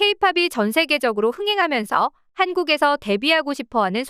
K-팝이 전 세계적으로 흥행하면서 한국에서 데뷔하고 싶어하는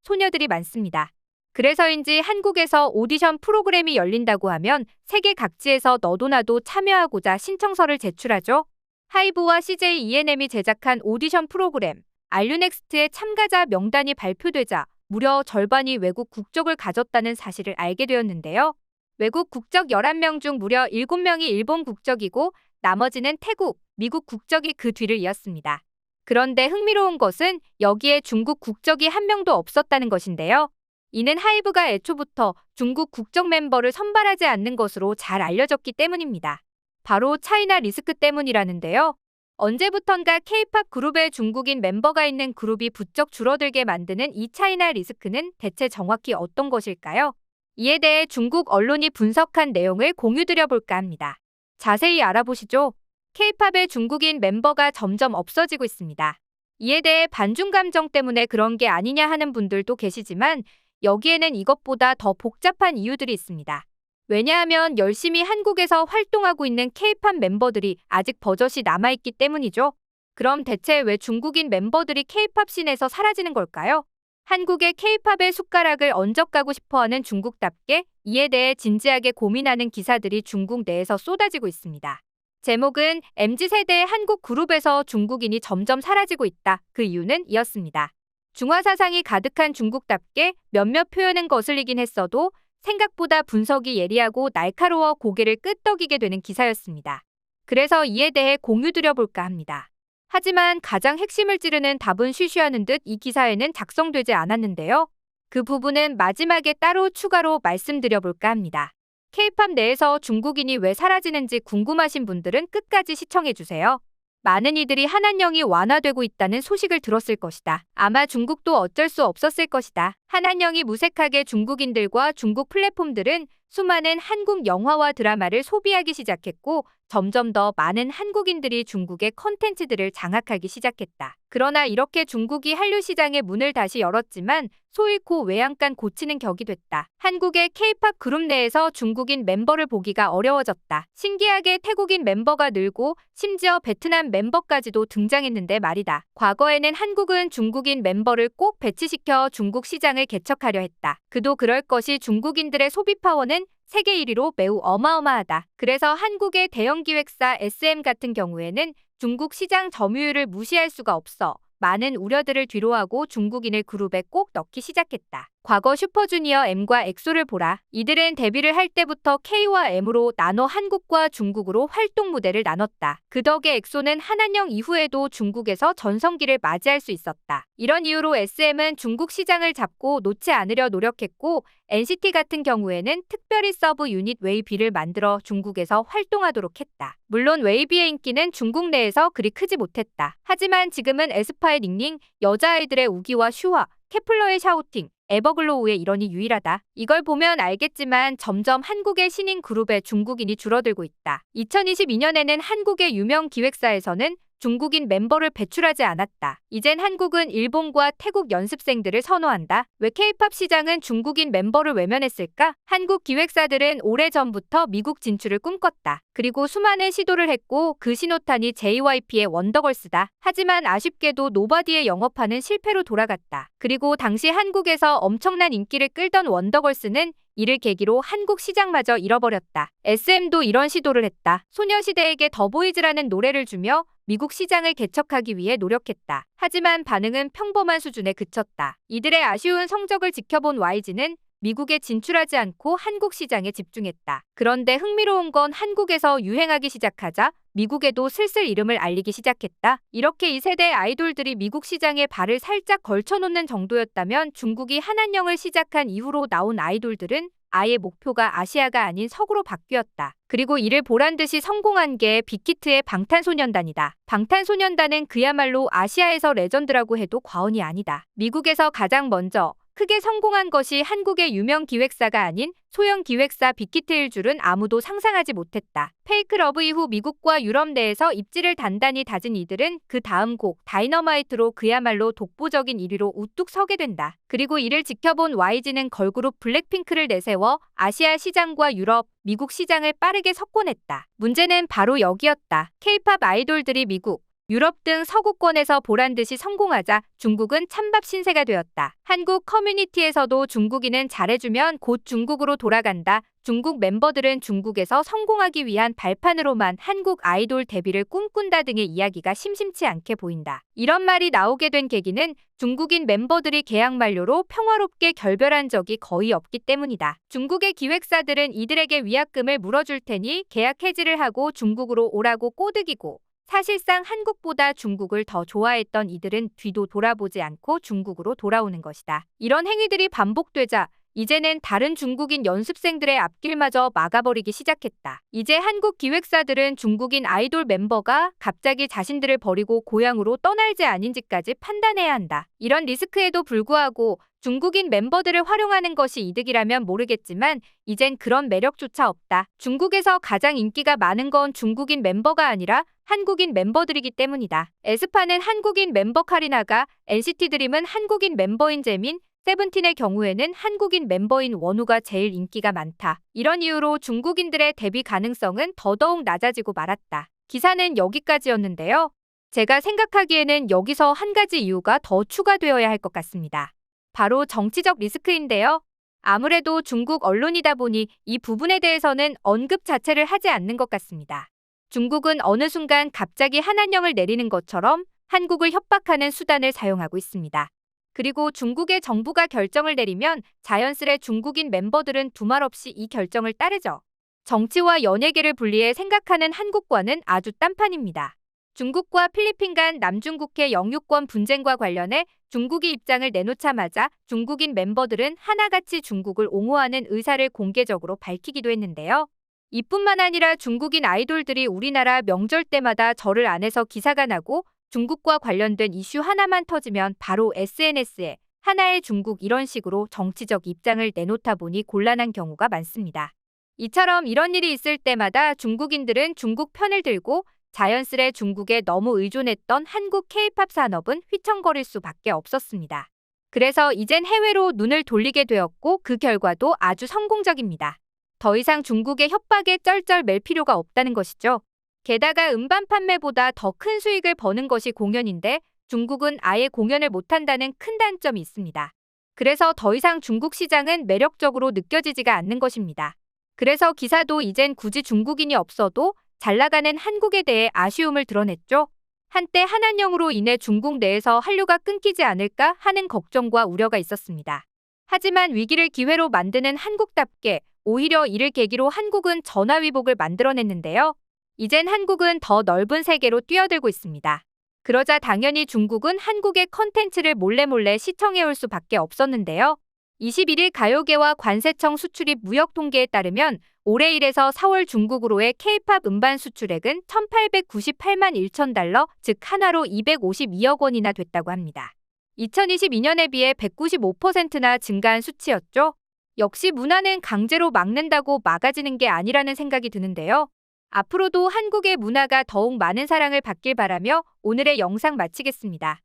소녀들이 많습니다. 그래서인지 한국에서 오디션 프로그램이 열린다고 하면 세계 각지에서 너도 나도 참여하고자 신청서를 제출하죠. 하이브와 CJ ENM이 제작한 오디션 프로그램 알류넥스트의 참가자 명단이 발표되자 무려 절반이 외국 국적을 가졌다는 사실을 알게 되었는데요. 외국 국적 11명 중 무려 7명이 일본 국적이고 나머지는 태국, 미국 국적이 그 뒤를 이었습니다. 그런데 흥미로운 것은 여기에 중국 국적이 한 명도 없었다는 것인데요. 이는 하이브가 애초부터 중국 국적 멤버를 선발하지 않는 것으로 잘 알려졌기 때문입니다. 바로 차이나 리스크 때문이라는데요. 언제부턴가 K-팝 그룹에 중국인 멤버가 있는 그룹이 부쩍 줄어들게 만드는 이 차이나 리스크는 대체 정확히 어떤 것일까요? 이에 대해 중국 언론이 분석한 내용을 공유드려 볼까 합니다. 자세히 알아보시죠. K-팝의 중국인 멤버가 점점 없어지고 있습니다. 이에 대해 반중 감정 때문에 그런 게 아니냐 하는 분들도 계시지만 여기에는 이것보다 더 복잡한 이유들이 있습니다. 왜냐하면 열심히 한국에서 활동하고 있는 K-팝 멤버들이 아직 버젓이 남아있기 때문이죠. 그럼 대체 왜 중국인 멤버들이 K-팝 씬에서 사라지는 걸까요? 한국의 K-팝의 숟가락을 얹어 까고 싶어하는 중국답게 이에 대해 진지하게 고민하는 기사들이 중국 내에서 쏟아지고 있습니다. 제목은 MZ세대의 한국 그룹에서 중국인이 점점 사라지고 있다. 그 이유는 이었습니다. 중화 사상이 가득한 중국답게 몇몇 표현은 거슬리긴 했어도 생각보다 분석이 예리하고 날카로워 고개를 끄덕이게 되는 기사였습니다. 그래서 이에 대해 공유드려 볼까 합니다. 하지만 가장 핵심을 찌르는 답은 쉬쉬하는 듯 이 기사에는 작성되지 않았는데요. 그 부분은 마지막에 따로 추가로 말씀드려 볼까 합니다. K-팝 내에서 중국인이 왜 사라지는지 궁금하신 분들은 끝까지 시청해주세요. 많은 이들이 한한령이 완화되고 있다는 소식을 들었을 것이다. 아마 중국도 어쩔 수 없었을 것이다. 한한령이 무색하게 중국인들과 중국 플랫폼들은 수많은 한국 영화와 드라마를 소비하기 시작했고 점점 더 많은 한국인들이 중국의 컨텐츠들을 장악하기 시작했다. 그러나 이렇게 중국이 한류 시장의 문을 다시 열었지만 소잃고 외양간 고치는 격이 됐다. 한국의 K-팝 그룹 내에서 중국인 멤버를 보기가 어려워졌다. 신기하게 태국인 멤버가 늘고 심지어 베트남 멤버까지도 등장했는데 말이다. 과거에는 한국은 중국인 멤버를 꼭 배치시켜 중국 시장을 개척하려 했다. 그도 그럴 것이 중국인들의 소비 파워는 세계 1위로 매우 어마어마하다. 그래서 한국의 대형 기획사 SM 같은 경우에는 중국 시장 점유율을 무시할 수가 없어 많은 우려들을 뒤로하고 중국인을 그룹에 꼭 넣기 시작했다. 과거 슈퍼주니어 M과 엑소를 보라. 이들은 데뷔를 할 때부터 K와 M으로 나눠 한국과 중국으로 활동 무대를 나눴다. 그 덕에 엑소는 한한령 이후에도 중국에서 전성기를 맞이할 수 있었다. 이런 이유로 SM은 중국 시장을 잡고 놓지 않으려 노력했고 NCT 같은 경우에는 특별히 서브 유닛 웨이비를 만들어 중국에서 활동하도록 했다. 물론 웨이비의 인기는 중국 내에서 그리 크지 못했다. 하지만 지금은 에스파의 닝닝, 여자아이들의 우기와 슈화, 케플러의 샤오팅, 에버글로우의 일원이 유일하다. 이걸 보면 알겠지만 점점 한국의 신인 그룹에 중국인이 줄어들고 있다. 2022년에는 한국의 유명 기획사에서는 중국인 멤버를 배출하지 않았다. 이젠 한국은 일본과 태국 연습생들을 선호한다. 왜 K-팝 시장은 중국인 멤버를 외면했을까? 한국 기획사들은 오래전부터 미국 진출을 꿈꿨다. 그리고 수많은 시도를 했고 그 신호탄이 JYP의 원더걸스다. 하지만 아쉽게도 노바디의 영업하는 실패로 돌아갔다. 그리고 당시 한국에서 엄청난 인기를 끌던 원더걸스는 이를 계기로 한국 시장마저 잃어버렸다. SM도 이런 시도를 했다. 소녀시대에게 더보이즈라는 노래를 주며 미국 시장을 개척하기 위해 노력했다. 하지만 반응은 평범한 수준에 그쳤다. 이들의 아쉬운 성적을 지켜본 YG는 미국에 진출하지 않고 한국 시장에 집중했다. 그런데 흥미로운 건 한국에서 유행하기 시작하자 미국에도 슬슬 이름을 알리기 시작했다. 이렇게 이 세대 아이돌들이 미국 시장에 발을 살짝 걸쳐놓는 정도였다면 중국이 한한령을 시작한 이후로 나온 아이돌들은 아예 목표가 아시아가 아닌 서구로 바뀌었다. 그리고 이를 보란듯이 성공한 게 빅히트의 방탄소년단이다. 방탄소년단은 그야말로 아시아에서 레전드라고 해도 과언이 아니다. 미국에서 가장 먼저 크게 성공한 것이 한국의 유명 기획사가 아닌 소형 기획사 빅히트일 줄은 아무도 상상하지 못했다. 페이크 러브 이후 미국과 유럽 내에서 입지를 단단히 다진 이들은 그 다음 곡 다이너마이트로 그야말로 독보적인 1위로 우뚝 서게 된다. 그리고 이를 지켜본 YG는 걸그룹 블랙핑크를 내세워 아시아 시장과 유럽, 미국 시장을 빠르게 석권했다. 문제는 바로 여기였다. K-팝 아이돌들이 미국, 유럽 등 서구권에서 보란듯이 성공하자 중국은 찬밥 신세가 되었다. 한국 커뮤니티에서도 중국인은 잘해주면 곧 중국으로 돌아간다. 중국 멤버들은 중국에서 성공하기 위한 발판으로만 한국 아이돌 데뷔를 꿈꾼다 등의 이야기가 심심치 않게 보인다. 이런 말이 나오게 된 계기는 중국인 멤버들이 계약 만료로 평화롭게 결별한 적이 거의 없기 때문이다. 중국의 기획사들은 이들에게 위약금을 물어줄 테니 계약 해지를 하고 중국으로 오라고 꼬드기고, 사실상 한국보다 중국을 더 좋아했던 이들은 뒤도 돌아보지 않고 중국으로 돌아오는 것이다. 이런 행위들이 반복되자 이제는 다른 중국인 연습생들의 앞길마저 막아버리기 시작했다. 이제 한국 기획사들은 중국인 아이돌 멤버가 갑자기 자신들을 버리고 고향으로 떠날지 아닌지까지 판단해야 한다. 이런 리스크에도 불구하고 중국인 멤버들을 활용하는 것이 이득이라면 모르겠지만 이젠 그런 매력조차 없다. 중국에서 가장 인기가 많은 건 중국인 멤버가 아니라 한국인 멤버들이기 때문이다. 에스파는 한국인 멤버 카리나가, NCT 드림은 한국인 멤버인 재민, 세븐틴의 경우에는 한국인 멤버인 원우가 제일 인기가 많다. 이런 이유로 중국인들의 데뷔 가능성은 더더욱 낮아지고 말았다. 기사는 여기까지였는데요. 제가 생각하기에는 여기서 한 가지 이유가 더 추가되어야 할 것 같습니다. 바로 정치적 리스크인데요. 아무래도 중국 언론이다 보니 이 부분에 대해서는 언급 자체를 하지 않는 것 같습니다. 중국은 어느 순간 갑자기 한한령을 내리는 것처럼 한국을 협박하는 수단을 사용하고 있습니다. 그리고 중국의 정부가 결정을 내리면 자연스레 중국인 멤버들은 두말 없이 이 결정을 따르죠. 정치와 연예계를 분리해 생각하는 한국과는 아주 딴판입니다. 중국과 필리핀 간 남중국해 영유권 분쟁과 관련해 중국이 입장을 내놓자마자 중국인 멤버들은 하나같이 중국을 옹호하는 의사를 공개적으로 밝히기도 했는데요. 이뿐만 아니라 중국인 아이돌들이 우리나라 명절 때마다 절을 안에서 기사가 나고 중국과 관련된 이슈 하나만 터지면 바로 SNS에 하나의 중국 이런 식으로 정치적 입장을 내놓다 보니 곤란한 경우가 많습니다. 이처럼 이런 일이 있을 때마다 중국인들은 중국 편을 들고 자연스레 중국에 너무 의존했던 한국 K-팝 산업은 휘청거릴 수밖에 없었습니다. 그래서 이젠 해외로 눈을 돌리게 되었고 그 결과도 아주 성공적입니다. 더 이상 중국의 협박에 쩔쩔 맬 필요가 없다는 것이죠. 게다가 음반 판매보다 더 큰 수익을 버는 것이 공연인데 중국은 아예 공연을 못한다는 큰 단점이 있습니다. 그래서 더 이상 중국 시장은 매력적으로 느껴지지가 않는 것입니다. 그래서 기사도 이젠 굳이 중국인이 없어도 잘 나가는 한국에 대해 아쉬움을 드러냈죠. 한때 한한령으로 인해 중국 내에서 한류가 끊기지 않을까 하는 걱정과 우려가 있었습니다. 하지만 위기를 기회로 만드는 한국답게 오히려 이를 계기로 한국은 전화위복을 만들어냈는데요. 이젠 한국은 더 넓은 세계로 뛰어들고 있습니다. 그러자 당연히 중국은 한국의 컨텐츠를 몰래 시청해올 수밖에 없었는데요. 21일 가요계와 관세청 수출입 무역 통계에 따르면 올해 1에서 4월 중국으로의 K-팝 음반 수출액은 1,898만 1천 달러, 즉 한화로 252억 원이나 됐다고 합니다. 2022년에 비해 195%나 증가한 수치였죠. 역시 문화는 강제로 막는다고 막아지는 게 아니라는 생각이 드는데요. 앞으로도 한국의 문화가 더욱 많은 사랑을 받길 바라며 오늘의 영상 마치겠습니다.